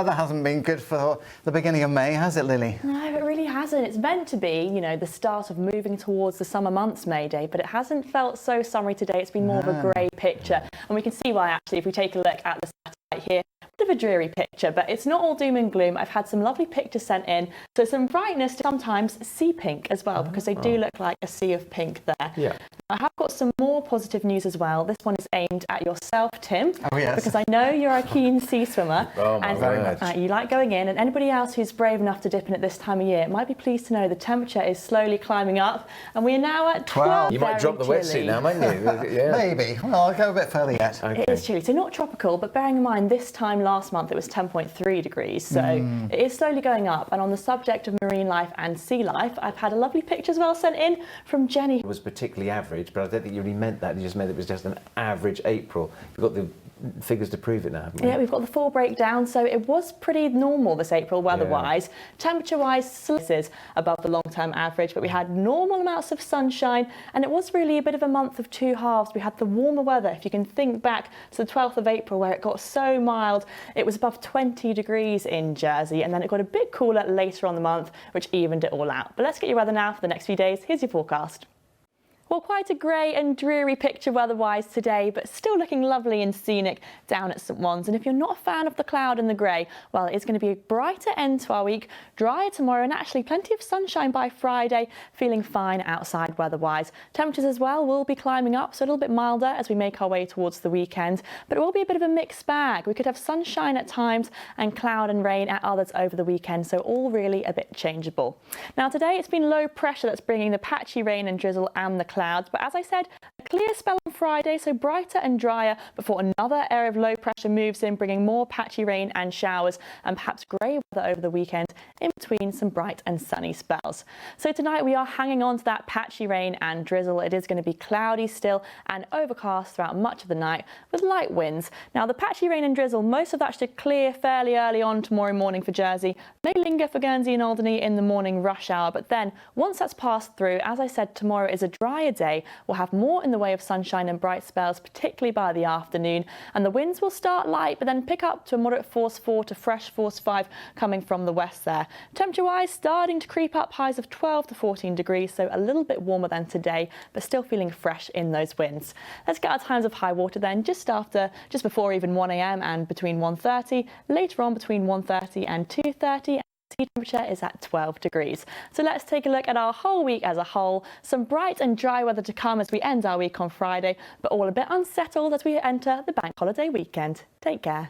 Weather hasn't been good for the beginning of May, has it, Lily? No, it really hasn't. It's meant to be, the start of moving towards the summer months, May Day, but it hasn't felt so summery today. It's been more of a grey picture. And we can see why, actually, if we take a look at the satellite here. Bit of a dreary picture, but it's not all doom and gloom. I've had some lovely pictures sent in, so some brightness to sometimes sea pink as well, because they do look like a sea of pink there. Yeah. I have got some more positive news as well. This one is aimed at yourself, Tim. Oh, yes. Because I know you're a keen sea swimmer. Very much. You like going in, and anybody else who's brave enough to dip in at this time of year might be pleased to know the temperature is slowly climbing up, and we are now at 12. You might drop the wetsuit now, mightn't you? Yeah. Maybe. Well, I'll go a bit further yet. Okay. It is chilly, so not tropical, but bearing in mind this time last month it was 10.3 degrees, so it is slowly going up. And on the subject of marine life and sea life, I've had a lovely picture as well sent in from Jenny. It was particularly average, but I don't think you really meant that. You just meant it was just an average April. We've got the figures to prove it now, haven't we? Yeah, we've got the full breakdown, so it was pretty normal this April weather-wise. Temperature-wise, slices above the long-term average, but we had normal amounts of sunshine, and it was really a bit of a month of two halves. We had the warmer weather. If you can think back to the 12th of April, where it got so mild, it was above 20 degrees in Jersey, and then it got a bit cooler later on the month, which evened it all out. But let's get your weather now for the next few days. Here's your forecast. Well, quite a grey and dreary picture weather-wise today, but still looking lovely and scenic down at St Wands. And if you're not a fan of the cloud and the grey, well, it's going to be a brighter end to our week, drier tomorrow, and actually plenty of sunshine by Friday, feeling fine outside weather-wise. Temperatures as well will be climbing up, so a little bit milder as we make our way towards the weekend, but it will be a bit of a mixed bag. We could have sunshine at times and cloud and rain at others over the weekend, so all really a bit changeable. Now today it's been low pressure that's bringing the patchy rain and drizzle and the clouds, but as I said, a clear spell on Friday, so brighter and drier before another area of low pressure moves in, bringing more patchy rain and showers and perhaps grey weather over the weekend in between some bright and sunny spells. So tonight we are hanging on to that patchy rain and drizzle. It is going to be cloudy still and overcast throughout much of the night with light winds. Now the patchy rain and drizzle, most of that should clear fairly early on tomorrow morning for Jersey, may linger for Guernsey and Alderney in the morning rush hour, but then once that's passed through, as I said, tomorrow is a drier day. We'll have more in the way of sunshine and bright spells, particularly by the afternoon, and the winds will start light but then pick up to a moderate force 4 to fresh force 5 coming from the west there. Temperature wise, starting to creep up, highs of 12 to 14 degrees, so a little bit warmer than today, but still feeling fresh in those winds. Let's get our times of high water then, just before even 1 a.m. and between 1:30, later on between 1:30 and 2:30. Sea temperature is at 12 degrees. So let's take a look at our whole week as a whole. Some bright and dry weather to come as we end our week on Friday, but all a bit unsettled as we enter the bank holiday weekend. Take care.